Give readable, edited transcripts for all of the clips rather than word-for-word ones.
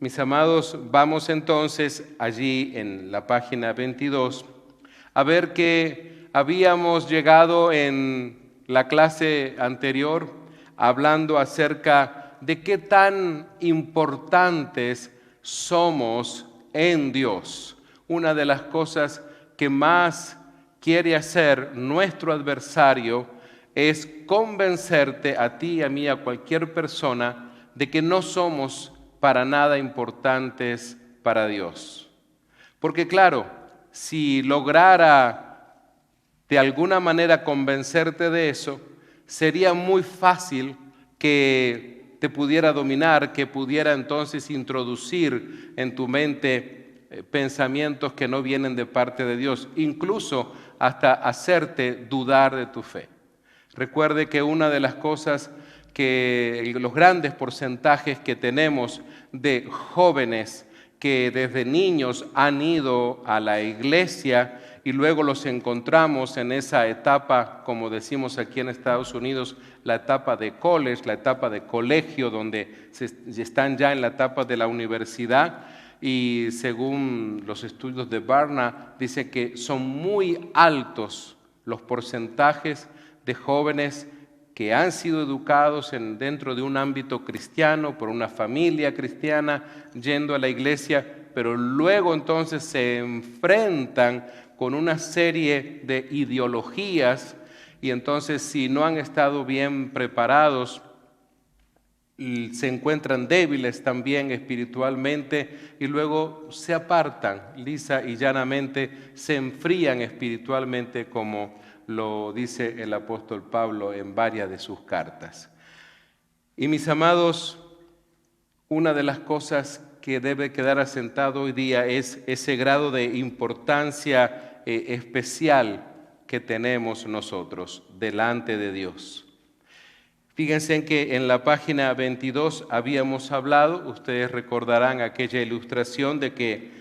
Mis amados, vamos entonces allí en la página 22 a ver que habíamos llegado en la clase anterior hablando acerca de qué tan importantes somos en Dios. Una de las cosas que más quiere hacer nuestro adversario es convencerte a ti, a mí, a cualquier persona de que no somos para nada importantes para Dios. Porque claro, si lograra de alguna manera convencerte de eso, sería muy fácil que te pudiera dominar, que pudiera entonces introducir en tu mente pensamientos que no vienen de parte de Dios, incluso hasta hacerte dudar de tu fe. Recuerde que una de las cosas que los grandes porcentajes que tenemos de jóvenes que desde niños han ido a la iglesia y luego los encontramos en esa etapa, como decimos aquí en Estados Unidos, la etapa de college, la etapa de colegio, donde están ya en la etapa de la universidad, y según los estudios de Barna, dice que son muy altos los porcentajes de jóvenes que han sido educados dentro de un ámbito cristiano, por una familia cristiana, yendo a la iglesia, pero luego entonces se enfrentan con una serie de ideologías y entonces si no han estado bien preparados, se encuentran débiles también espiritualmente y luego se apartan, lisa y llanamente, se enfrían espiritualmente como lo dice el apóstol Pablo en varias de sus cartas. Y mis amados, una de las cosas que debe quedar asentado hoy día es ese grado de importancia especial que tenemos nosotros delante de Dios. Fíjense en que en la página 22 habíamos hablado, ustedes recordarán aquella ilustración de que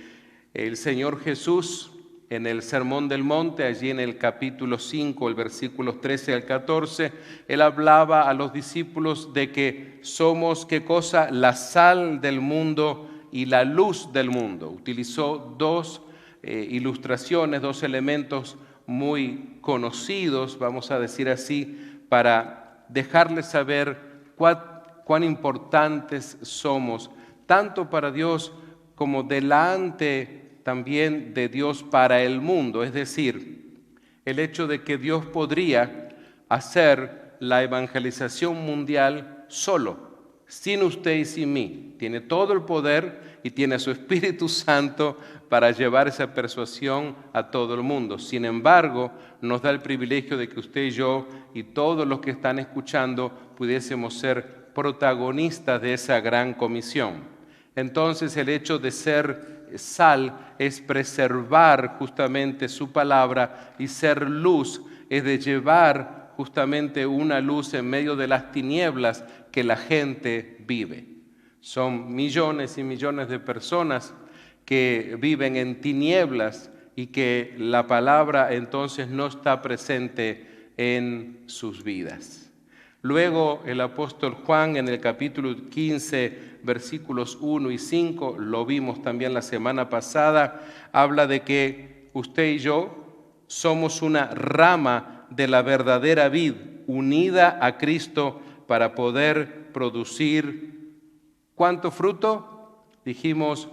el Señor Jesús en el Sermón del Monte, allí en el capítulo 5, el versículos 13 al 14, Él hablaba a los discípulos de que somos, ¿qué cosa? La sal del mundo y la luz del mundo. Utilizó dos ilustraciones, dos elementos muy conocidos, vamos a decir así, para dejarles saber cuán importantes somos, tanto para Dios como delante también de Dios para el mundo, es decir, el hecho de que Dios podría hacer la evangelización mundial solo, sin usted y sin mí. Tiene todo el poder y tiene a su Espíritu Santo para llevar esa persuasión a todo el mundo. Sin embargo, nos da el privilegio de que usted y yo y todos los que están escuchando pudiésemos ser protagonistas de esa gran comisión. Entonces, el hecho de ser sal es preservar justamente su palabra y ser luz es de llevar justamente una luz en medio de las tinieblas que la gente vive. Son millones y millones de personas que viven en tinieblas y que la palabra entonces no está presente en sus vidas. Luego el apóstol Juan en el capítulo 15, versículos 1 y 5, lo vimos también la semana pasada, habla de que usted y yo somos una rama de la verdadera vid unida a Cristo para poder producir ¿cuánto fruto? Dijimos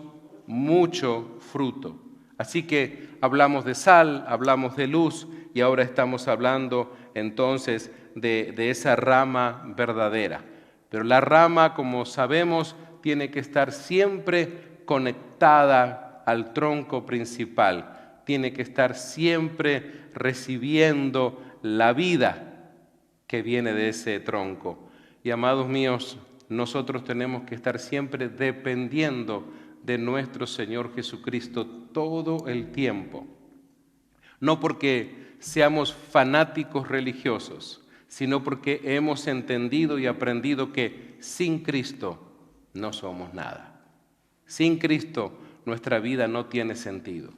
mucho fruto. Así que hablamos de sal, hablamos de luz y ahora estamos hablando entonces de esa rama verdadera. Pero la rama, como sabemos, tiene que estar siempre conectada al tronco principal. Tiene que estar siempre recibiendo la vida que viene de ese tronco. Y amados míos, nosotros tenemos que estar siempre dependiendo de nuestro Señor Jesucristo todo el tiempo. No porque seamos fanáticos religiosos, sino porque hemos entendido y aprendido que sin Cristo no somos nada. Sin Cristo nuestra vida no tiene sentido.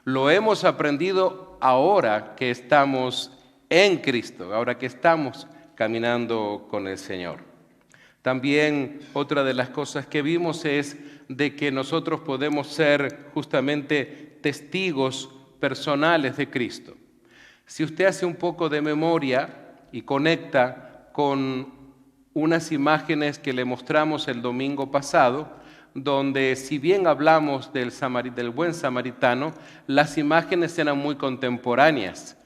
Lo hemos aprendido ahora que estamos en Cristo, ahora que estamos caminando con el Señor. También otra de las cosas que vimos es de que nosotros podemos ser justamente testigos personales de Cristo. Si usted hace un poco de memoria y conecta con unas imágenes que le mostramos el domingo pasado, donde si bien hablamos del buen samaritano, las imágenes eran muy contemporáneas.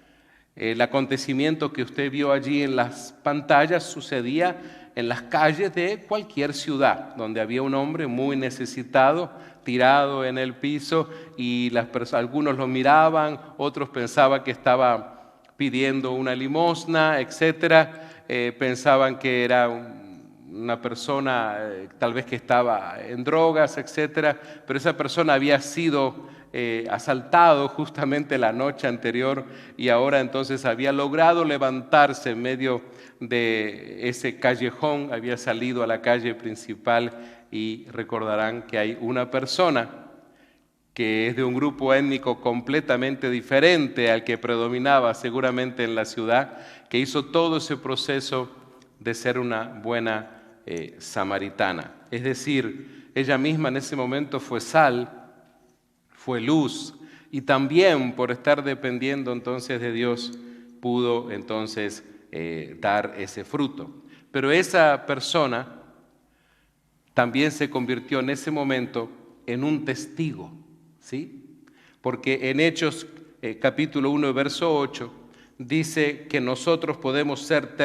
El acontecimiento que usted vio allí en las pantallas sucedía en las calles de cualquier ciudad, donde había un hombre muy necesitado, tirado en el piso, y algunos lo miraban, otros pensaban que estaba pidiendo una limosna, etcétera. Pensaban que era una persona tal vez que estaba en drogas, etcétera, pero esa persona había sido asaltado justamente la noche anterior y ahora entonces había logrado levantarse en medio de ese callejón, había salido a la calle principal, y recordarán que hay una persona que es de un grupo étnico completamente diferente al que predominaba seguramente en la ciudad, que hizo todo ese proceso de ser una buena samaritana. Es decir, ella misma en ese momento fue sal, fue luz, y también por estar dependiendo entonces de Dios pudo entonces dar ese fruto. Pero esa persona también se convirtió en ese momento en un testigo, ¿sí? Porque en Hechos capítulo 1, verso 8, dice que nosotros podemos ser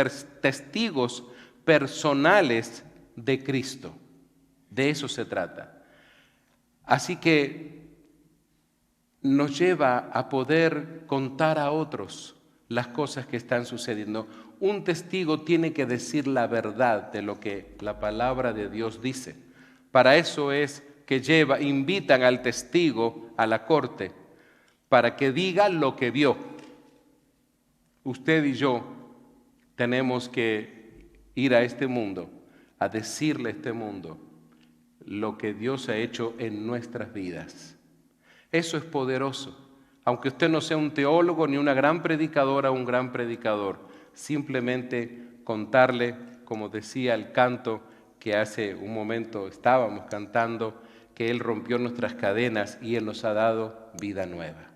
testigos personales de Cristo. De eso se trata. Así que nos lleva a poder contar a otros las cosas que están sucediendo. Un testigo tiene que decir la verdad de lo que la palabra de Dios dice. Para eso es que invitan al testigo a la corte, para que diga lo que vio. Usted y yo tenemos que ir a este mundo, a decirle a este mundo lo que Dios ha hecho en nuestras vidas. Eso es poderoso. Aunque usted no sea un teólogo ni una gran predicadora o un gran predicador, simplemente contarle, como decía el canto que hace un momento estábamos cantando, que Él rompió nuestras cadenas y Él nos ha dado vida nueva.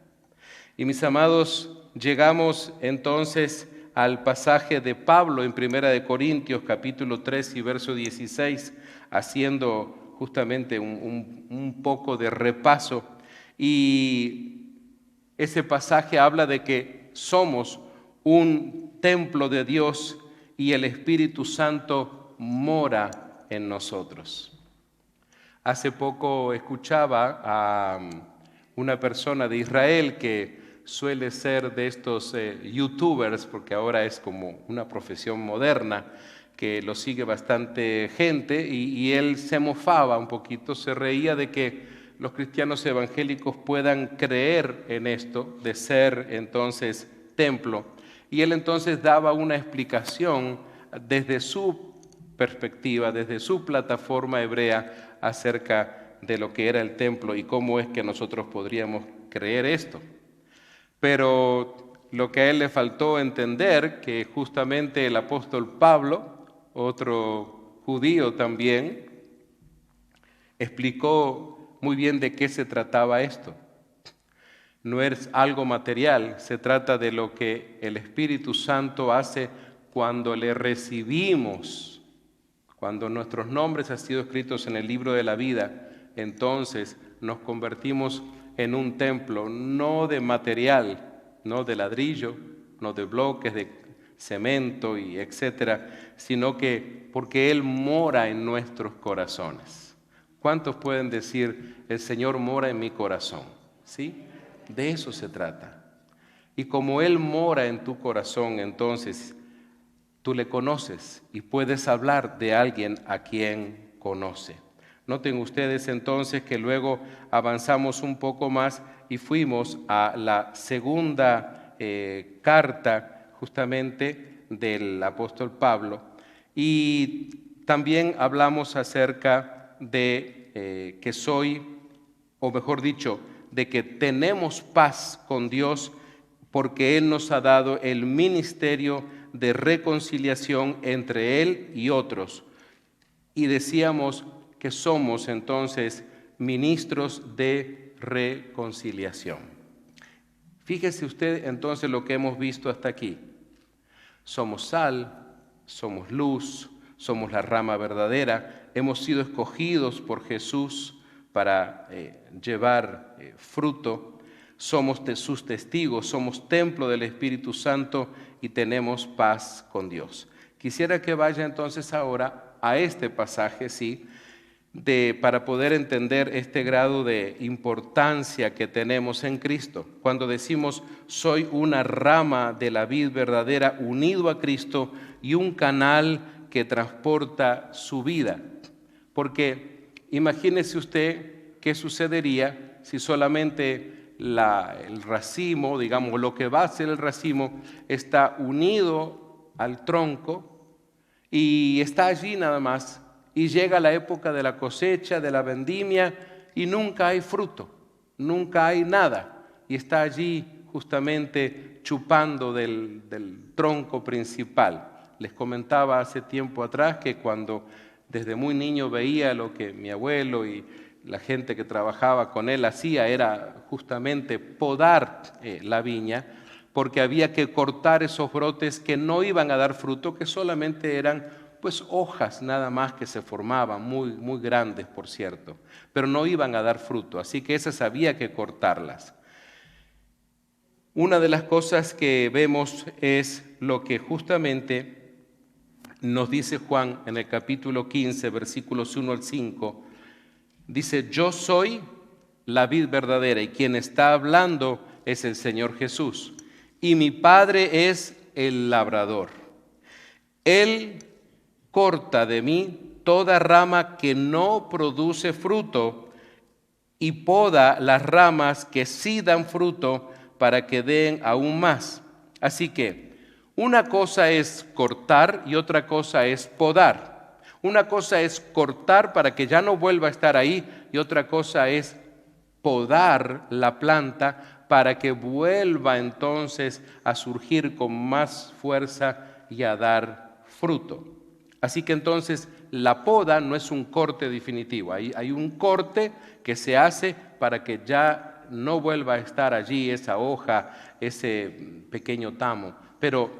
Y mis amados, llegamos entonces al pasaje de Pablo en 1 Corintios capítulo 3 y verso 16, haciendo justamente un poco de repaso. Y ese pasaje habla de que somos un templo de Dios y el Espíritu Santo mora en nosotros. Hace poco escuchaba a una persona de Israel que suele ser de estos youtubers, porque ahora es como una profesión moderna, que lo sigue bastante gente, y él se mofaba un poquito, se reía de que los cristianos evangélicos puedan creer en esto de ser entonces templo. Y él entonces daba una explicación desde su perspectiva, desde su plataforma hebrea acerca de lo que era el templo y cómo es que nosotros podríamos creer esto. Pero lo que a él le faltó entender, que justamente el apóstol Pablo, otro judío también, explicó muy bien de qué se trataba esto. No es algo material, se trata de lo que el Espíritu Santo hace cuando le recibimos, cuando nuestros nombres han sido escritos en el libro de la vida. Entonces nos convertimos en un templo, no de material, no de ladrillo, no de bloques de cemento y etcétera, sino que porque Él mora en nuestros corazones. ¿Cuántos pueden decir, el Señor mora en mi corazón? ¿Sí? De eso se trata. Y como Él mora en tu corazón, entonces tú le conoces y puedes hablar de alguien a quien conoce. Noten ustedes entonces que luego avanzamos un poco más y fuimos a la segunda carta justamente del apóstol Pablo, y también hablamos acerca de que soy, o mejor dicho, de que tenemos paz con Dios porque Él nos ha dado el ministerio de reconciliación entre Él y otros. Y decíamos que somos entonces ministros de reconciliación. Fíjese usted entonces lo que hemos visto hasta aquí. Somos sal, somos luz, somos la rama verdadera, hemos sido escogidos por Jesús para llevar fruto, somos sus testigos, somos templo del Espíritu Santo y tenemos paz con Dios. Quisiera que vaya entonces ahora a este pasaje, sí, para poder entender este grado de importancia que tenemos en Cristo. Cuando decimos, soy una rama de la vid verdadera unido a Cristo y un canal que transporta su vida. Porque imagínese usted qué sucedería si solamente el racimo, digamos, lo que va a ser el racimo, está unido al tronco y está allí nada más. Y llega la época de la cosecha, de la vendimia, y nunca hay fruto, nunca hay nada. Y está allí justamente chupando del tronco principal. Les comentaba hace tiempo atrás que cuando desde muy niño veía lo que mi abuelo y la gente que trabajaba con él hacía, era justamente podar la viña, porque había que cortar esos brotes que no iban a dar fruto, que solamente eran pues hojas nada más que se formaban, muy grandes por cierto, pero no iban a dar fruto, así que esas había que cortarlas. Una de las cosas que vemos es lo que justamente nos dice Juan en el capítulo 15, versículos 1 al 5, dice, yo soy la vid verdadera y quien está hablando es el Señor Jesús, y mi Padre es el labrador. Él corta de mí toda rama que no produce fruto y poda las ramas que sí dan fruto para que den aún más. Así que una cosa es cortar y otra cosa es podar. Una cosa es cortar para que ya no vuelva a estar ahí y otra cosa es podar la planta para que vuelva entonces a surgir con más fuerza y a dar fruto. Así que entonces la poda no es un corte definitivo, hay un corte que se hace para que ya no vuelva a estar allí esa hoja, ese pequeño tamo. Pero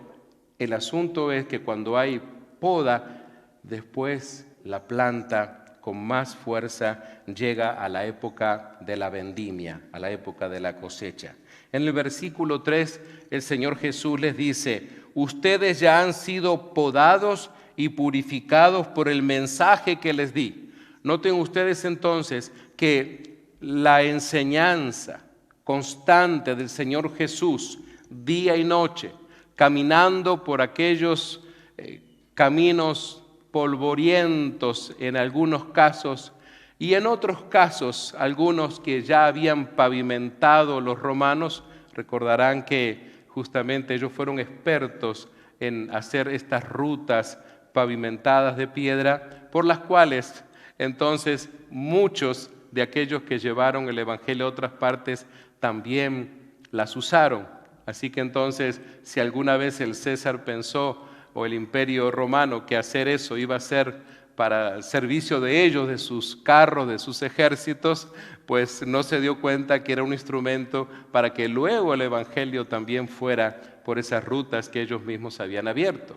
el asunto es que cuando hay poda, después la planta con más fuerza llega a la época de la vendimia, a la época de la cosecha. En el versículo 3 el Señor Jesús les dice, ustedes ya han sido podados y purificados por el mensaje que les di. Noten ustedes entonces que la enseñanza constante del Señor Jesús, día y noche, caminando por aquellos caminos polvorientos en algunos casos, y en otros casos, algunos que ya habían pavimentado los romanos, recordarán que justamente ellos fueron expertos en hacer estas rutas pavimentadas de piedra, por las cuales entonces muchos de aquellos que llevaron el Evangelio a otras partes también las usaron. Así que entonces, si alguna vez el César pensó, o el Imperio Romano, que hacer eso iba a ser para el servicio de ellos, de sus carros, de sus ejércitos, pues no se dio cuenta que era un instrumento para que luego el Evangelio también fuera por esas rutas que ellos mismos habían abierto.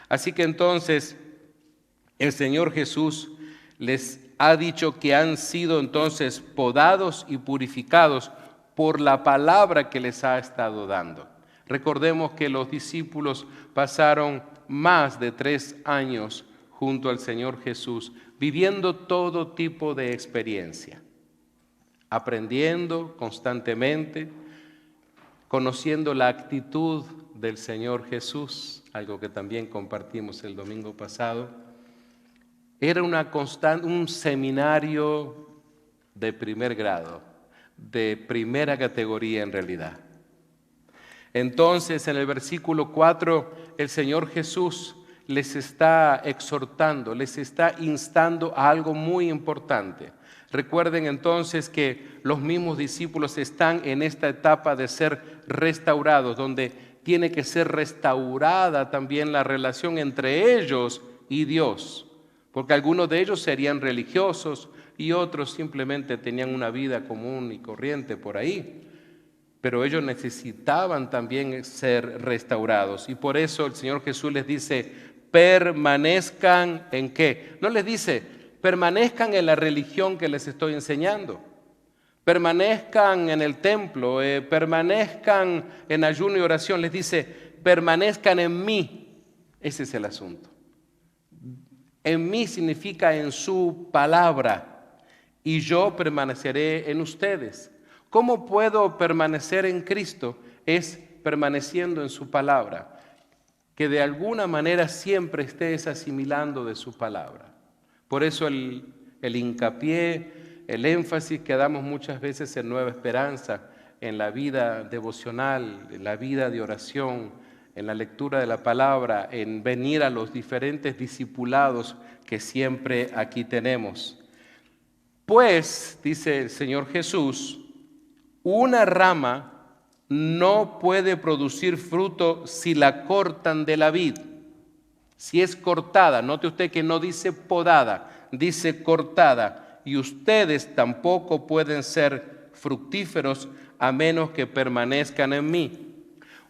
Así que entonces el Señor Jesús les ha dicho que han sido entonces podados y purificados por la palabra que les ha estado dando. Recordemos que los discípulos pasaron más de 3 años junto al Señor Jesús, viviendo todo tipo de experiencia, aprendiendo constantemente, conociendo la actitud del Señor Jesús, algo que también compartimos el domingo pasado. Era un seminario de primer grado, de primera categoría en realidad. Entonces, en el versículo 4, el Señor Jesús les está exhortando, les está instando a algo muy importante. Recuerden entonces que los mismos discípulos están en esta etapa de ser restaurados, donde tiene que ser restaurada también la relación entre ellos y Dios, porque algunos de ellos serían religiosos, y otros simplemente tenían una vida común y corriente por ahí. Pero ellos necesitaban también ser restaurados. Y por eso el Señor Jesús les dice, permanezcan ¿en qué? No les dice, permanezcan en la religión que les estoy enseñando. Permanezcan en el templo, permanezcan en ayuno y oración. Les dice, permanezcan en mí. Ese es el asunto. En mí significa en su palabra, y yo permaneceré en ustedes. ¿Cómo puedo permanecer en Cristo? Es permaneciendo en su palabra, que de alguna manera siempre estés asimilando de su palabra. Por eso el hincapié, el énfasis que damos muchas veces en Nueva Esperanza, en la vida devocional, en la vida de oración, en la lectura de la palabra, en venir a los diferentes discipulados que siempre aquí tenemos. Pues, dice el Señor Jesús, una rama no puede producir fruto si la cortan de la vid. Si es cortada, note usted que no dice podada, dice cortada. Y ustedes tampoco pueden ser fructíferos a menos que permanezcan en mí.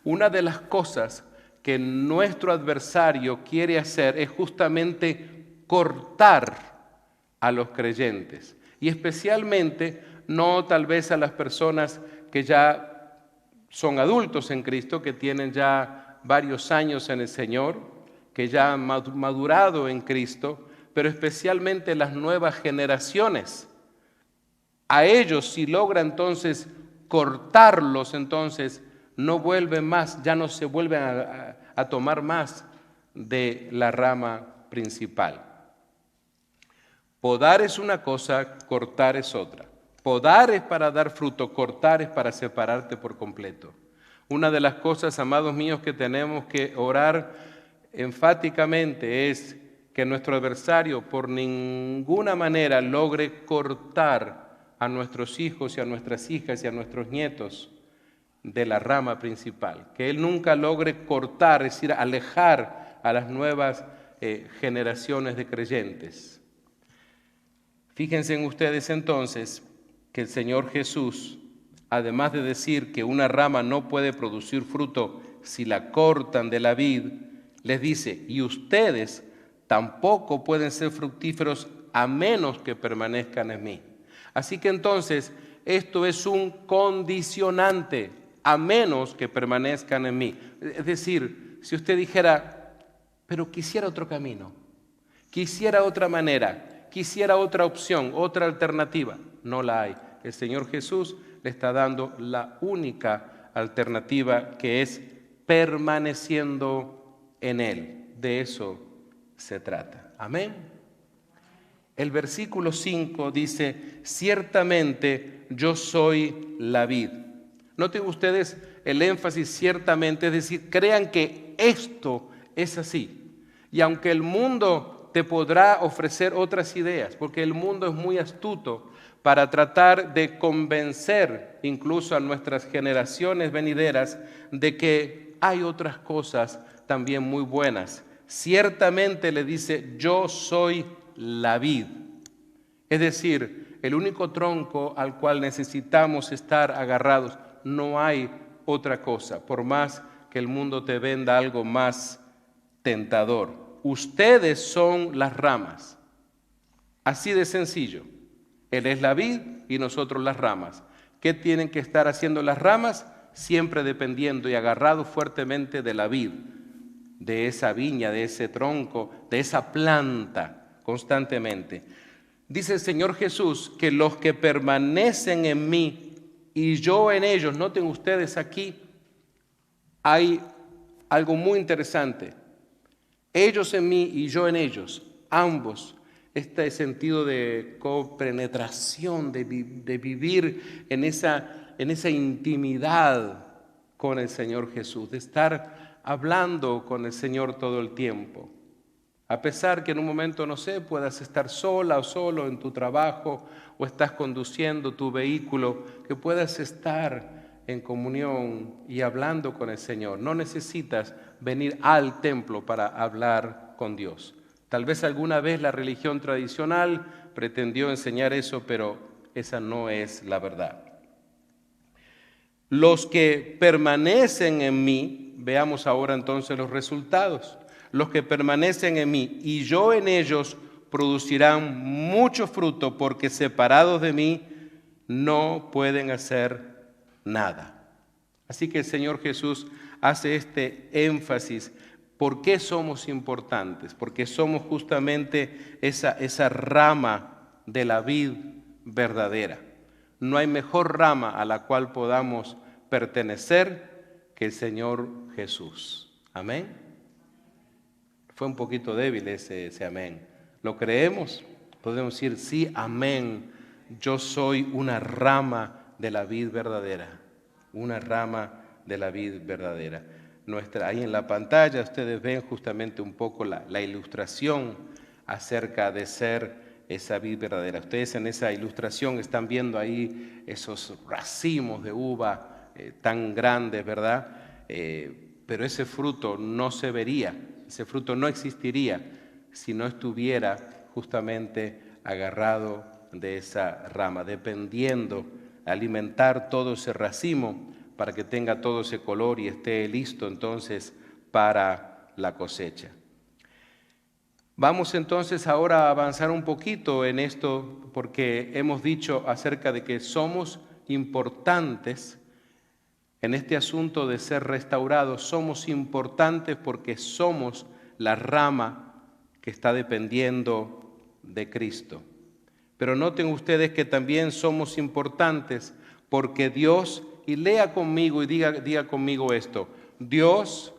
Una de las cosas que nuestro adversario quiere hacer es justamente cortar a los creyentes. Y especialmente no tal vez a las personas que ya son adultos en Cristo, que tienen ya varios años en el Señor, que ya han madurado en Cristo, pero especialmente las nuevas generaciones. A ellos, si logra entonces cortarlos, entonces no vuelven más, ya no se vuelven a tomar más de la rama principal. Podar es una cosa, cortar es otra. Podar es para dar fruto, cortar es para separarte por completo. Una de las cosas, amados míos, que tenemos que orar enfáticamente es que nuestro adversario por ninguna manera logre cortar a nuestros hijos y a nuestras hijas y a nuestros nietos de la rama principal. Que él nunca logre cortar, es decir, alejar a las nuevas generaciones de creyentes. Fíjense en ustedes entonces que el Señor Jesús, además de decir que una rama no puede producir fruto si la cortan de la vid, les dice, y ustedes tampoco pueden ser fructíferos a menos que permanezcan en mí. Así que entonces, esto es un condicionante, a menos que permanezcan en mí. Es decir, si usted dijera, pero quisiera otro camino, quisiera otra manera, quisiera otra opción, otra alternativa, no la hay. El Señor Jesús le está dando la única alternativa, que es permaneciendo en Él. De eso se trata. Amén. El versículo 5 dice, ciertamente yo soy la vid. Noten ustedes el énfasis ciertamente, es decir, crean que esto es así. Y aunque el mundo te podrá ofrecer otras ideas, porque el mundo es muy astuto para tratar de convencer incluso a nuestras generaciones venideras de que hay otras cosas también muy buenas. Ciertamente le dice, yo soy la vid. Es decir, el único tronco al cual necesitamos estar agarrados. No hay otra cosa, por más que el mundo te venda algo más tentador. Ustedes son las ramas. Así de sencillo. Él es la vid y nosotros las ramas. ¿Qué tienen que estar haciendo las ramas? Siempre dependiendo y agarrados fuertemente de la vid, de esa viña, de ese tronco, de esa planta, constantemente. Dice el Señor Jesús que los que permanecen en mí y yo en ellos, noten ustedes aquí, hay algo muy interesante. Ellos en mí y yo en ellos, ambos, este sentido de compenetración, de vivir en esa intimidad con el Señor Jesús, de estar hablando con el Señor todo el tiempo. A pesar que en un momento, no sé, puedas estar sola o solo en tu trabajo o estás conduciendo tu vehículo, que puedas estar en comunión y hablando con el Señor. No necesitas venir al templo para hablar con Dios. Tal vez alguna vez la religión tradicional pretendió enseñar eso, pero esa no es la verdad. Los que permanecen en mí, veamos ahora entonces los resultados. Los que permanecen en mí y yo en ellos producirán mucho fruto, porque separados de mí no pueden hacer nada. Así que el Señor Jesús hace este énfasis. ¿Por qué somos importantes? Porque somos justamente esa rama de la vid verdadera. No hay mejor rama a la cual podamos pertenecer que el Señor Jesús. Amén. Fue un poquito débil ese amén. ¿Lo creemos? Podemos decir, sí, amén. Yo soy una rama de la vid verdadera. Una rama de la vid verdadera. Ahí en la pantalla ustedes ven justamente un poco la ilustración acerca de ser esa vid verdadera. Ustedes en esa ilustración están viendo ahí esos racimos de uva tan grandes, ¿verdad? Pero ese fruto no se vería, ese fruto no existiría si no estuviera justamente agarrado de esa rama, dependiendo, alimentar todo ese racimo para que tenga todo ese color y esté listo entonces para la cosecha. Vamos entonces ahora a avanzar un poquito en esto, porque hemos dicho acerca de que somos importantes en este asunto de ser restaurados. Somos importantes porque somos la rama que está dependiendo de Cristo. Pero noten ustedes que también somos importantes porque Dios, y lea conmigo y diga conmigo esto, Dios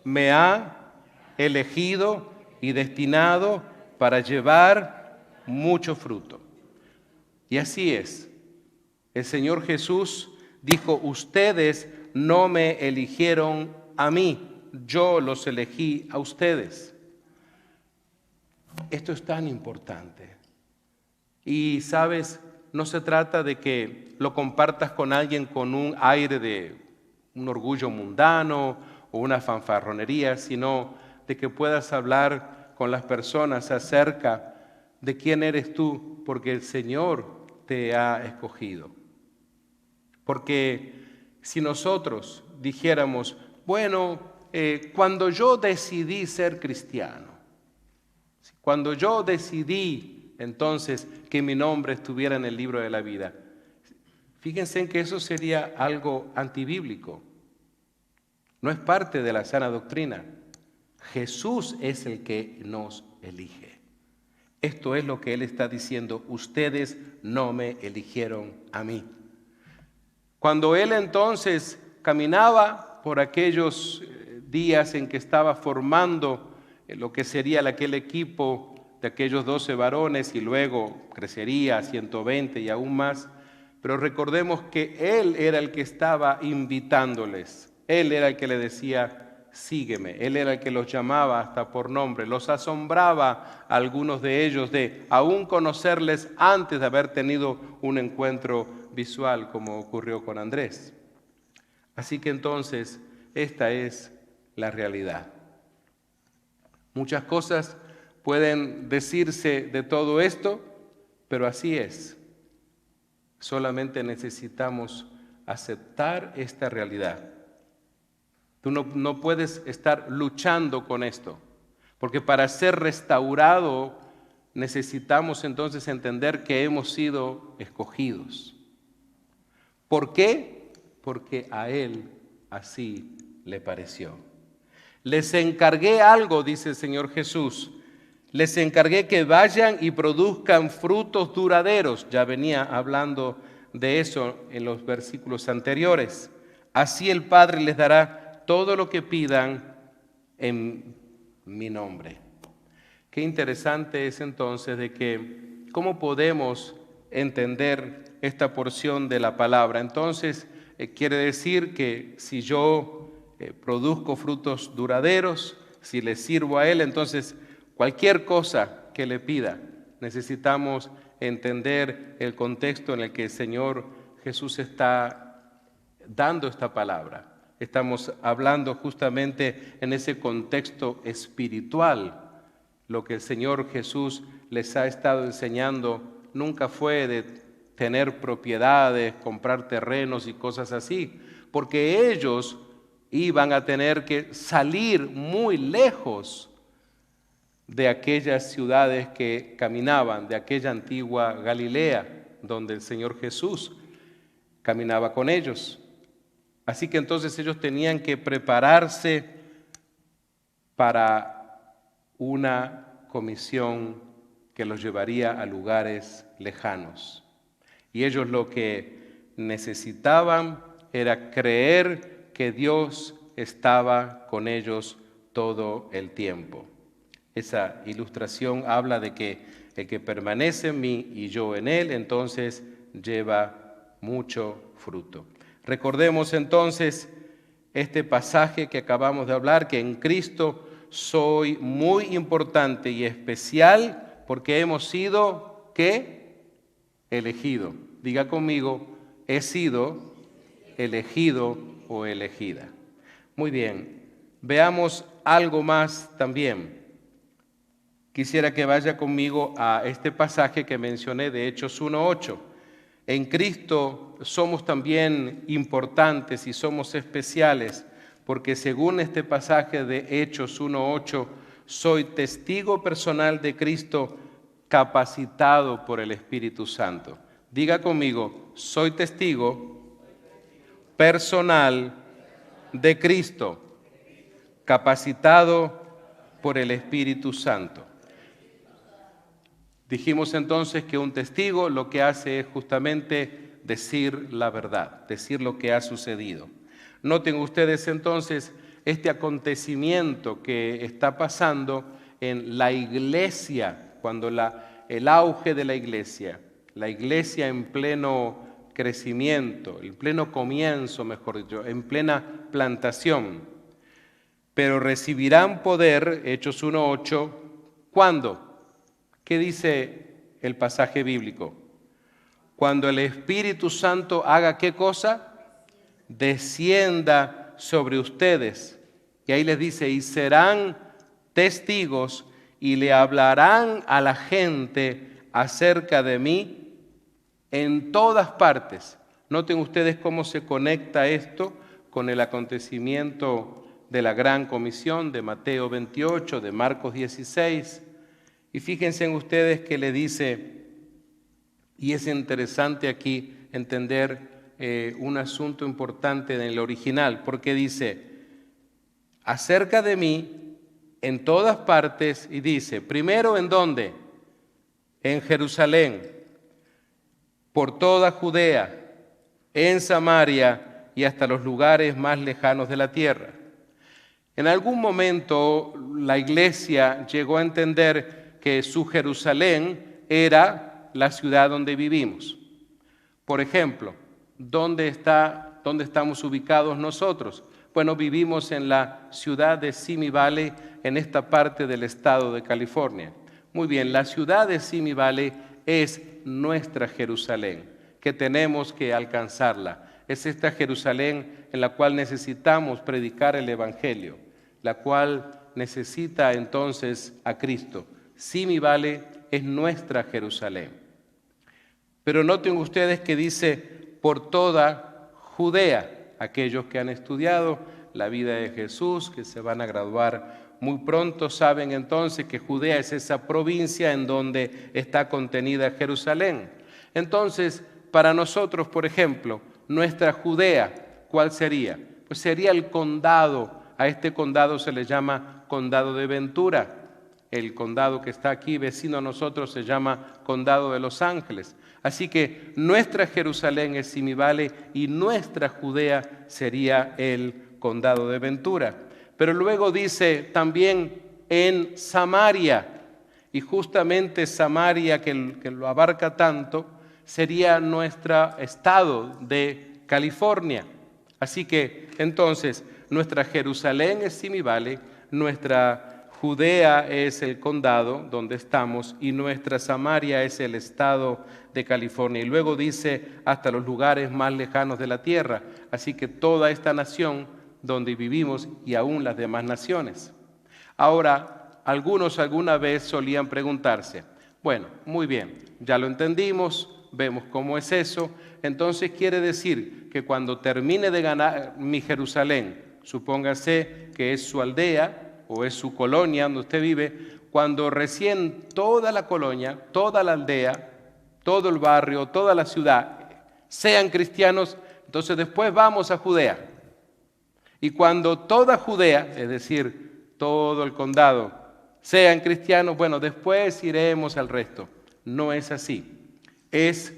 me ha elegido y destinado para llevar mucho fruto. Y así es. El Señor Jesús dijo, ustedes no me eligieron a mí, yo los elegí a ustedes. Esto es tan importante. Y sabes, no se trata de que lo compartas con alguien con un aire de un orgullo mundano o una fanfarronería, sino de que puedas hablar con las personas acerca de quién eres tú, porque el Señor te ha escogido. Porque si nosotros dijéramos, bueno, cuando yo decidí ser cristiano, cuando yo decidí entonces que mi nombre estuviera en el libro de la vida, fíjense en que eso sería algo antibíblico. No es parte de la sana doctrina. Jesús es el que nos elige. Esto es lo que Él está diciendo, ustedes no me eligieron a mí. Cuando Él entonces caminaba por aquellos días en que estaba formando lo que sería aquel equipo de aquellos 12 varones y luego crecería a 120 y aún más, pero recordemos que Él era el que estaba invitándoles, Él era el que le decía, sígueme, Él era el que los llamaba hasta por nombre, los asombraba a algunos de ellos de aún conocerles antes de haber tenido un encuentro visual como ocurrió con Andrés. Así que entonces esta es la realidad. Muchas cosas pueden decirse de todo esto, pero así es. Solamente necesitamos aceptar esta realidad. Tú no puedes estar luchando con esto, porque para ser restaurado necesitamos entonces entender que hemos sido escogidos. ¿Por qué? Porque a Él así le pareció. Les encargué algo, dice el Señor Jesús. Les encargué que vayan y produzcan frutos duraderos. Ya venía hablando de eso en los versículos anteriores. Así el Padre les dará todo lo que pidan en mi nombre. Qué interesante es entonces de que cómo podemos entender esta porción de la palabra. Entonces quiere decir que si yo produzco frutos duraderos, si le sirvo a Él, entonces cualquier cosa que le pida, necesitamos entender el contexto en el que el Señor Jesús está dando esta palabra. Estamos hablando justamente en ese contexto espiritual. lo que el Señor Jesús les ha estado enseñando nunca fue de tener propiedades, comprar terrenos y cosas así, porque ellos iban a tener que salir muy lejos de aquellas ciudades que caminaban, de aquella antigua Galilea, donde el Señor Jesús caminaba con ellos. Así que entonces ellos tenían que prepararse para una comisión que los llevaría a lugares lejanos. Y ellos lo que necesitaban era creer que Dios estaba con ellos todo el tiempo. Esa ilustración habla de que el que permanece en mí y yo en él, entonces lleva mucho fruto. Recordemos entonces este pasaje que acabamos de hablar, que en Cristo soy muy importante y especial porque hemos sido, ¿qué? Elegido. Diga conmigo, he sido elegido o elegida. Muy bien, veamos algo más también. Quisiera que vaya conmigo a este pasaje que mencioné de Hechos 1:8. En Cristo somos también importantes y somos especiales, porque según este pasaje de Hechos 1:8, soy testigo personal de Cristo capacitado por el Espíritu Santo. Diga conmigo, soy testigo personal de Cristo, capacitado por el Espíritu Santo. Dijimos entonces que un testigo lo que hace es justamente decir la verdad, decir lo que ha sucedido. Noten ustedes entonces este acontecimiento que está pasando en la iglesia, cuando el auge de la iglesia en pleno crecimiento, en pleno comienzo, mejor dicho, en plena plantación. Pero recibirán poder, Hechos 1:8, ¿cuándo? ¿Qué dice el pasaje bíblico? Cuando el Espíritu Santo haga ¿qué cosa? Descienda sobre ustedes. Y ahí les dice, y serán testigos y le hablarán a la gente acerca de mí en todas partes. Noten ustedes cómo se conecta esto con el acontecimiento de la Gran Comisión de Mateo 28, de Marcos 16. Y fíjense en ustedes que le dice, y es interesante aquí entender un asunto importante en el original, porque dice, acerca de mí en todas partes, y dice, primero ¿en dónde? En Jerusalén, por toda Judea, en Samaria y hasta los lugares más lejanos de la tierra. En algún momento la iglesia llegó a entender que su Jerusalén era la ciudad donde vivimos. Por ejemplo, ¿dónde estamos ubicados nosotros? Bueno, vivimos en la ciudad de Simi Valley, en esta parte del estado de California. Muy bien, la ciudad de Simi Valley es nuestra Jerusalén, que tenemos que alcanzarla. Es esta Jerusalén en la cual necesitamos predicar el Evangelio, la cual necesita entonces a Cristo. Simi Valley es nuestra Jerusalén. Pero noten ustedes que dice por toda Judea, aquellos que han estudiado la vida de Jesús, que se van a graduar muy pronto, saben entonces que Judea es esa provincia en donde está contenida Jerusalén. Entonces, para nosotros, por ejemplo, nuestra Judea, ¿cuál sería? Pues sería el condado. A este condado se le llama Condado de Ventura. El condado que está aquí, vecino a nosotros, se llama Condado de Los Ángeles. Así que nuestra Jerusalén es Simi Valley y nuestra Judea sería el Condado de Ventura. Pero luego dice también en Samaria, y justamente Samaria, que lo abarca tanto, sería nuestro estado de California. Así que entonces nuestra Jerusalén es Simi Valley, nuestra Judea es el condado donde estamos y nuestra Samaria es el estado de California. Y luego dice hasta los lugares más lejanos de la tierra. Así que toda esta nación donde vivimos y aún las demás naciones. Ahora, algunos alguna vez solían preguntarse, bueno, muy bien, ya lo entendimos, vemos cómo es eso, entonces quiere decir que cuando termine de ganar mi Jerusalén, supóngase que es su aldea o es su colonia donde usted vive, cuando recién toda la colonia, toda la aldea, todo el barrio, toda la ciudad sean cristianos, entonces después vamos a Judea. Y cuando toda Judea, es decir, todo el condado, sean cristianos, bueno, después iremos al resto. No es así. Es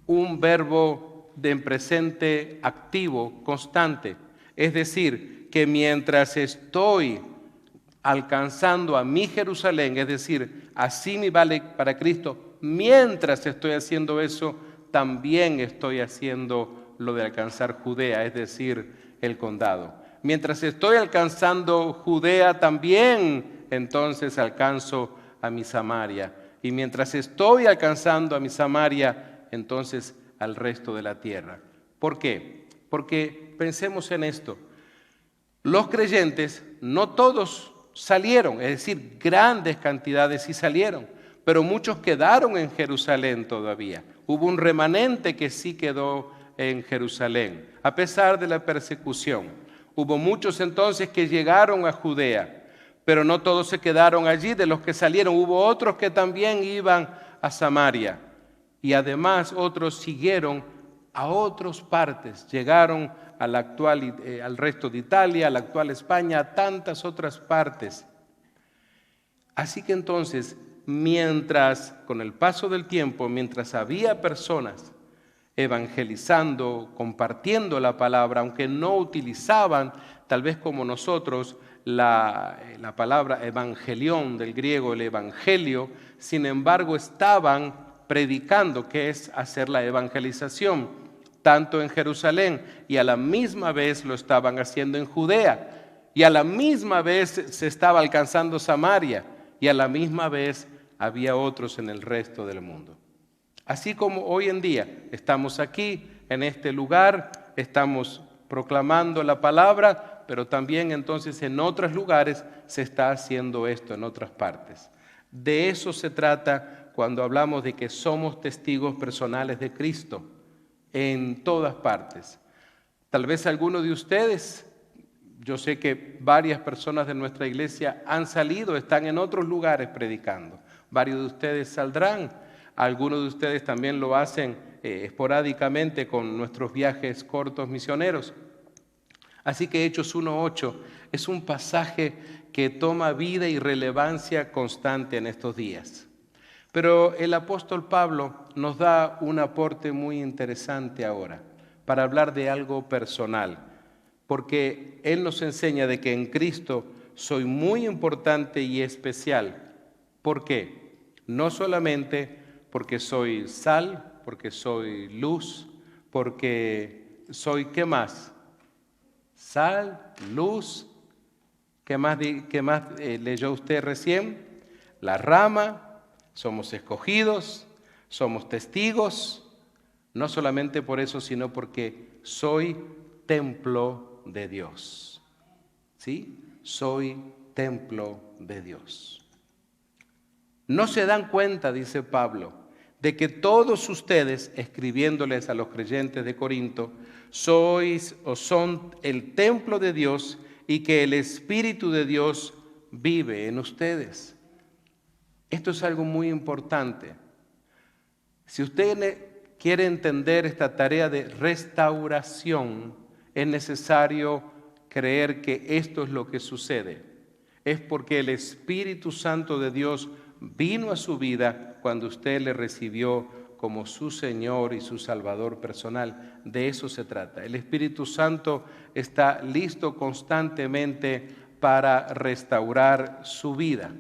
un verbo de presente activo, constante. Es decir, que mientras estoy alcanzando a mi Jerusalén, es decir, así me vale para Cristo, mientras estoy haciendo eso, también estoy haciendo lo de alcanzar Judea, es decir, el condado. Mientras estoy alcanzando Judea, también entonces alcanzo a mi Samaria. Y mientras estoy alcanzando a mi Samaria, entonces al resto de la tierra. ¿Por qué? Porque pensemos en esto. Los creyentes, no todos salieron, es decir, grandes cantidades sí salieron, pero muchos quedaron en Jerusalén todavía. Hubo un remanente que sí quedó en Jerusalén, a pesar de la persecución. Hubo muchos entonces que llegaron a Judea, pero no todos se quedaron allí. De los que salieron, hubo otros que también iban a Samaria. Y además otros siguieron a otras partes, llegaron al resto de Italia, a la actual España, a tantas otras partes. Así que entonces, mientras, con el paso del tiempo, mientras había personas evangelizando, compartiendo la palabra, aunque no utilizaban, tal vez como nosotros, la palabra evangelión, del griego el evangelio, sin embargo estaban predicando, que es hacer la evangelización, tanto en Jerusalén, y a la misma vez lo estaban haciendo en Judea, y a la misma vez se estaba alcanzando Samaria, y a la misma vez había otros en el resto del mundo. Así como hoy en día estamos aquí, en este lugar, estamos proclamando la palabra, pero también entonces en otros lugares se está haciendo esto, en otras partes. De eso se trata cuando hablamos de que somos testigos personales de Cristo en todas partes. Tal vez algunos de ustedes, yo sé que varias personas de nuestra iglesia han salido, están en otros lugares predicando. Varios de ustedes saldrán. Algunos de ustedes también lo hacen esporádicamente con nuestros viajes cortos misioneros. Así que Hechos 1:8 es un pasaje que toma vida y relevancia constante en estos días. Pero el apóstol Pablo nos da un aporte muy interesante ahora para hablar de algo personal, porque él nos enseña de que en Cristo soy muy importante y especial. ¿Por qué? No solamente porque soy sal, porque soy luz, porque soy, ¿qué más? Sal, luz, ¿qué más leyó usted recién? La rama, somos escogidos, somos testigos, no solamente por eso, sino porque soy templo de Dios. ¿Sí? Soy templo de Dios. No se dan cuenta, dice Pablo, de que todos ustedes, escribiéndoles a los creyentes de Corinto, sois o son el templo de Dios y que el Espíritu de Dios vive en ustedes. Esto es algo muy importante. Si usted quiere entender esta tarea de restauración, es necesario creer que esto es lo que sucede. Es porque el Espíritu Santo de Dios vino a su vida cuando usted le recibió como su Señor y su Salvador personal. De eso se trata. El Espíritu Santo está listo constantemente para restaurar su vida.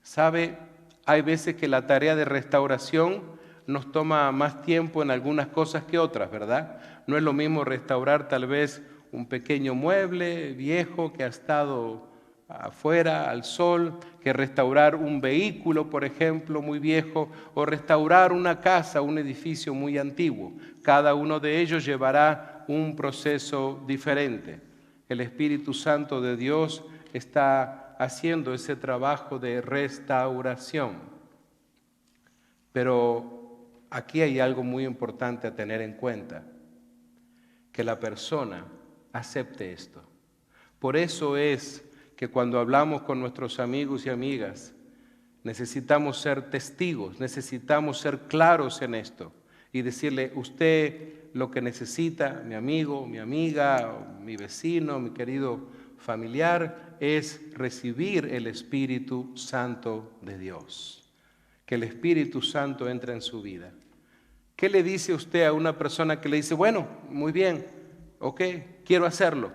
¿Sabe? Hay veces que la tarea de restauración nos toma más tiempo en algunas cosas que otras, ¿verdad? No es lo mismo restaurar tal vez un pequeño mueble viejo que ha estado afuera, al sol, que restaurar un vehículo, por ejemplo, muy viejo, o restaurar una casa, un edificio muy antiguo. Cada uno de ellos llevará un proceso diferente. El Espíritu Santo de Dios está haciendo ese trabajo de restauración. Pero aquí hay algo muy importante a tener en cuenta, que la persona acepte esto. Por eso es que cuando hablamos con nuestros amigos y amigas, necesitamos ser testigos, necesitamos ser claros en esto y decirle, usted lo que necesita, mi amigo, mi amiga, mi vecino, mi querido familiar, es recibir el Espíritu Santo de Dios. Que el Espíritu Santo entre en su vida. ¿Qué le dice usted a una persona que le dice, bueno, muy bien, ok, quiero hacerlo?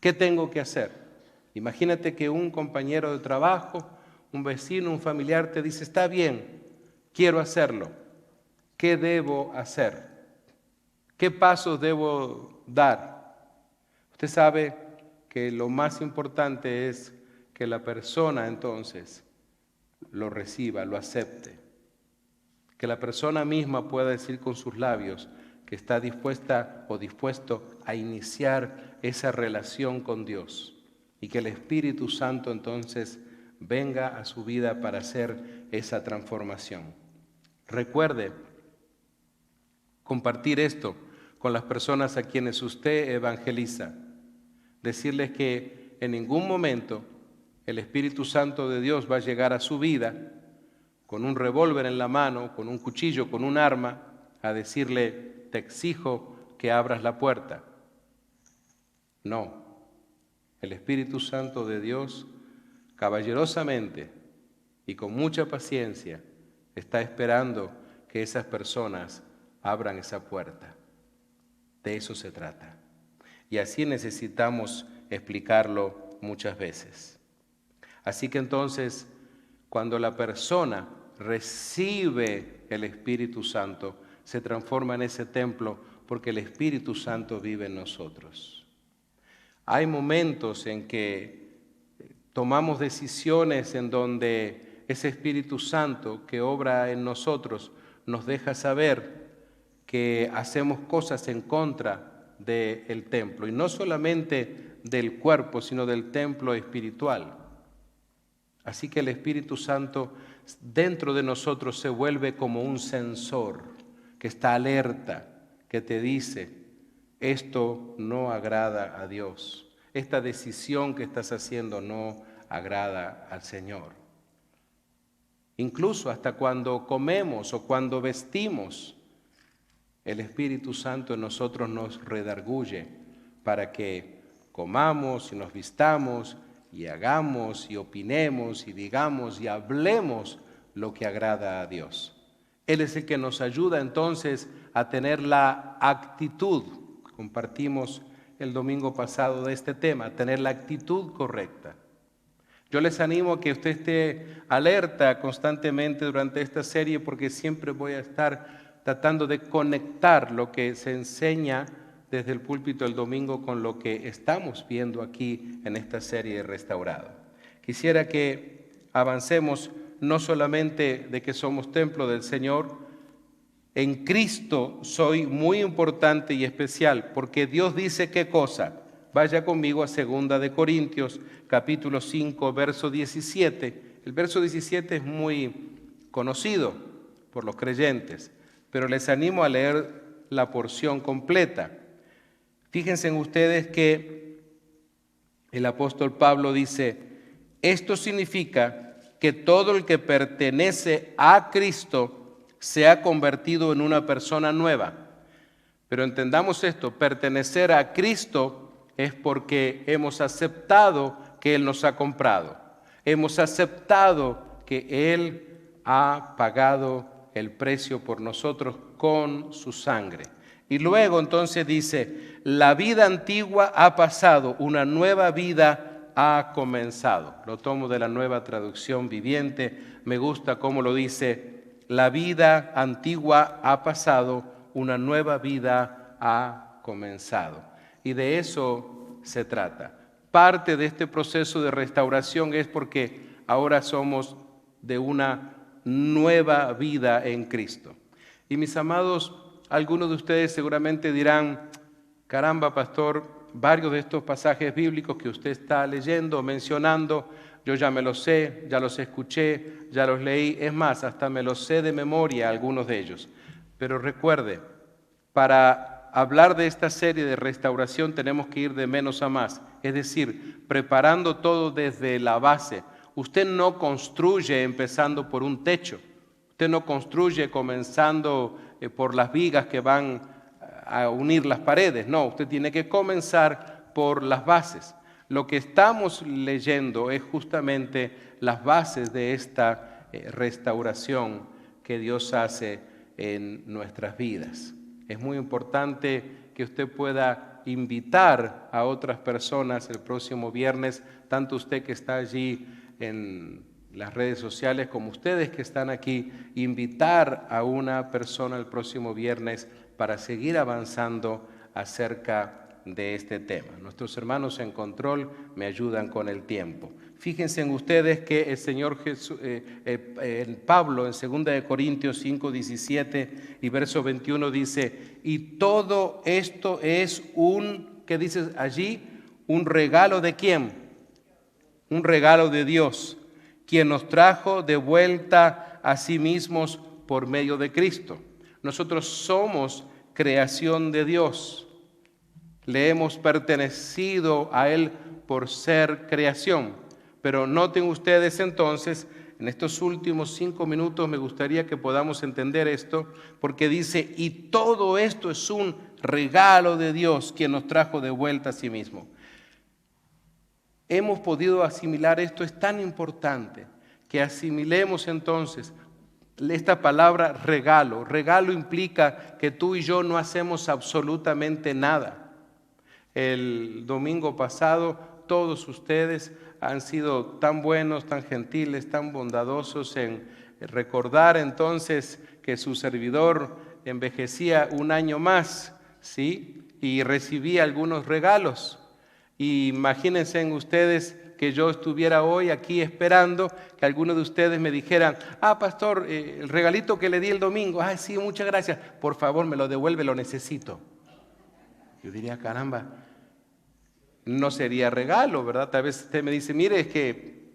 ¿Qué tengo que hacer? Imagínate que un compañero de trabajo, un vecino, un familiar te dice, está bien, quiero hacerlo. ¿Qué debo hacer? ¿Qué pasos debo dar? Usted sabe que lo más importante es que la persona entonces lo reciba, lo acepte. Que la persona misma pueda decir con sus labios que está dispuesta o dispuesto a iniciar esa relación con Dios y que el Espíritu Santo entonces venga a su vida para hacer esa transformación. Recuerde compartir esto con las personas a quienes usted evangeliza. Decirles que en ningún momento el Espíritu Santo de Dios va a llegar a su vida con un revólver en la mano, con un cuchillo, con un arma, a decirle, te exijo que abras la puerta. No, el Espíritu Santo de Dios caballerosamente y con mucha paciencia está esperando que esas personas abran esa puerta. De eso se trata. Y así necesitamos explicarlo muchas veces. Así que entonces, cuando la persona recibe el Espíritu Santo, se transforma en ese templo porque el Espíritu Santo vive en nosotros. Hay momentos en que tomamos decisiones en donde ese Espíritu Santo que obra en nosotros nos deja saber que hacemos cosas en contra del templo, y no solamente del cuerpo, sino del templo espiritual. Así que el Espíritu Santo dentro de nosotros se vuelve como un sensor que está alerta, que te dice, esto no agrada a Dios, esta decisión que estás haciendo no agrada al Señor. Incluso hasta cuando comemos o cuando vestimos, el Espíritu Santo en nosotros nos redarguye para que comamos y nos vistamos y hagamos y opinemos y digamos y hablemos lo que agrada a Dios. Él es el que nos ayuda entonces a tener la actitud, compartimos el domingo pasado de este tema, tener la actitud correcta. Yo les animo a que usted esté alerta constantemente durante esta serie porque siempre voy a estar tratando de conectar lo que se enseña desde el púlpito el domingo con lo que estamos viendo aquí en esta serie de Restaurado. Quisiera que avancemos no solamente de que somos templo del Señor, en Cristo soy muy importante y especial, porque Dios dice qué cosa. Vaya conmigo a 2 de Corintios, capítulo 5, verso 17. El verso 17 es muy conocido por los creyentes, pero les animo a leer la porción completa. Fíjense en ustedes que el apóstol Pablo dice, esto significa que todo el que pertenece a Cristo se ha convertido en una persona nueva. Pero entendamos esto, pertenecer a Cristo es porque hemos aceptado que Él nos ha comprado. Hemos aceptado que Él ha pagado el precio por nosotros con su sangre. Y luego entonces dice, la vida antigua ha pasado, una nueva vida ha comenzado. Lo tomo de la Nueva Traducción Viviente, me gusta cómo lo dice, la vida antigua ha pasado, una nueva vida ha comenzado. Y de eso se trata. Parte de este proceso de restauración es porque ahora somos de una nueva vida en Cristo. Y mis amados, algunos de ustedes seguramente dirán, caramba, pastor, varios de estos pasajes bíblicos que usted está leyendo, mencionando, yo ya me los sé, ya los escuché, ya los leí, es más, hasta me los sé de memoria algunos de ellos. Pero recuerde, para hablar de esta serie de restauración tenemos que ir de menos a más, es decir, preparando todo desde la base. Usted no construye empezando por un techo, usted no construye comenzando por las vigas que van a unir las paredes, no, usted tiene que comenzar por las bases. Lo que estamos leyendo es justamente las bases de esta restauración que Dios hace en nuestras vidas. Es muy importante que usted pueda invitar a otras personas el próximo viernes, tanto usted que está allí en las redes sociales como ustedes que están aquí, invitar a una persona el próximo viernes para seguir avanzando acerca de este tema. Nuestros hermanos en control me ayudan con el tiempo. Fíjense en ustedes que el Señor Jesús, Pablo en 2 Corintios 5, 17 y verso 21 dice, y todo esto es ¿qué dice allí? Un regalo ¿de quién? Un regalo de Dios, quien nos trajo de vuelta a sí mismos por medio de Cristo. Nosotros somos creación de Dios. Le hemos pertenecido a Él por ser creación. Pero noten ustedes entonces, en estos últimos 5 minutos me gustaría que podamos entender esto, porque dice, y todo esto es un regalo de Dios, quien nos trajo de vuelta a sí mismo. Hemos podido asimilar esto, es tan importante que asimilemos entonces esta palabra regalo. Regalo implica que tú y yo no hacemos absolutamente nada. El domingo pasado todos ustedes han sido tan buenos, tan gentiles, tan bondadosos en recordar entonces que su servidor envejecía un año más, ¿sí? Y recibía algunos regalos. Y imagínense en ustedes que yo estuviera hoy aquí esperando que alguno de ustedes me dijeran, pastor, el regalito que le di el domingo, sí, muchas gracias, por favor me lo devuelve, lo necesito. Yo diría, caramba, no sería regalo, ¿verdad? Tal vez usted me dice, mire, es que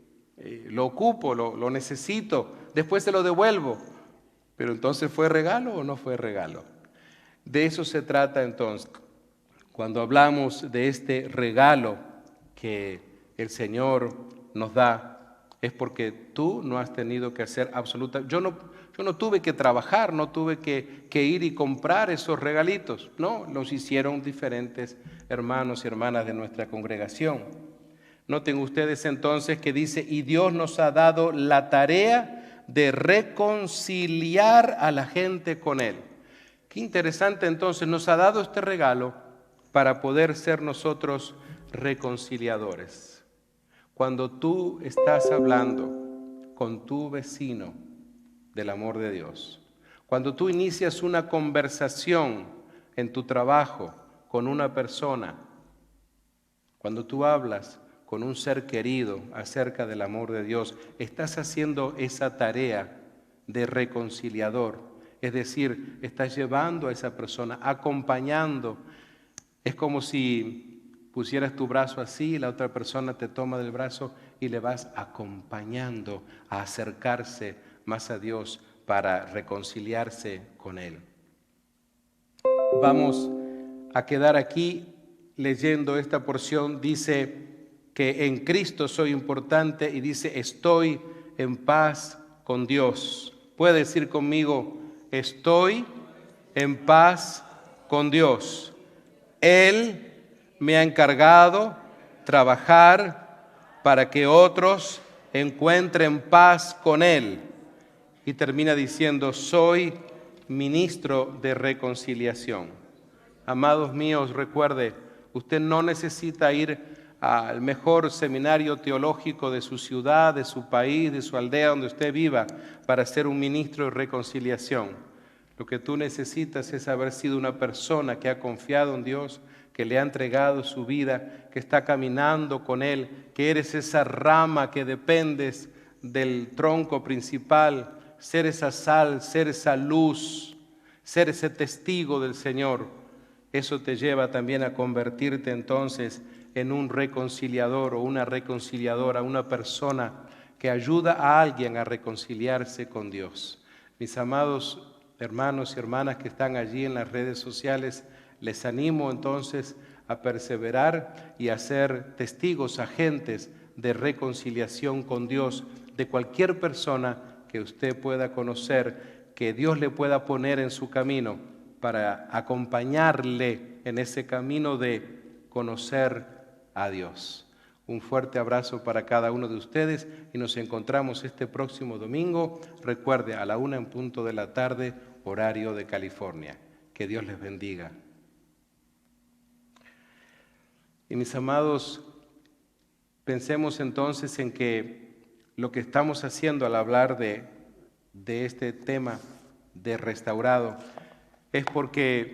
lo ocupo, lo necesito, después se lo devuelvo. Pero entonces, ¿fue regalo o no fue regalo? De eso se trata entonces. Cuando hablamos de este regalo que el Señor nos da, es porque tú no has tenido que hacer absolutamente. Yo no tuve que trabajar, no tuve que ir y comprar esos regalitos. No, los hicieron diferentes hermanos y hermanas de nuestra congregación. Noten ustedes entonces que dice, y Dios nos ha dado la tarea de reconciliar a la gente con Él. Qué interesante entonces, nos ha dado este regalo para poder ser nosotros reconciliadores. Cuando tú estás hablando con tu vecino del amor de Dios, cuando tú inicias una conversación en tu trabajo con una persona, cuando tú hablas con un ser querido acerca del amor de Dios, estás haciendo esa tarea de reconciliador, es decir, estás llevando a esa persona, acompañando. Es como si pusieras tu brazo así y la otra persona te toma del brazo y le vas acompañando a acercarse más a Dios para reconciliarse con Él. Vamos a quedar aquí leyendo esta porción. Dice que en Cristo soy importante y dice estoy en paz con Dios. Puede decir conmigo, estoy en paz con Dios. Él me ha encargado trabajar para que otros encuentren paz con Él. Y termina diciendo, soy ministro de reconciliación. Amados míos, recuerde, usted no necesita ir al mejor seminario teológico de su ciudad, de su país, de su aldea, donde usted viva, para ser un ministro de reconciliación. Lo que tú necesitas es haber sido una persona que ha confiado en Dios, que le ha entregado su vida, que está caminando con Él, que eres esa rama que dependes del tronco principal, ser esa sal, ser esa luz, ser ese testigo del Señor. Eso te lleva también a convertirte entonces en un reconciliador o una reconciliadora, una persona que ayuda a alguien a reconciliarse con Dios. Mis amados hermanos y hermanas que están allí en las redes sociales, les animo entonces a perseverar y a ser testigos, agentes de reconciliación con Dios de cualquier persona que usted pueda conocer, que Dios le pueda poner en su camino para acompañarle en ese camino de conocer a Dios. Un fuerte abrazo para cada uno de ustedes y nos encontramos este próximo domingo. Recuerde, a la 1:00 p.m, horario de California. Que Dios les bendiga. Y mis amados, pensemos entonces en que lo que estamos haciendo al hablar de este tema de restaurado es porque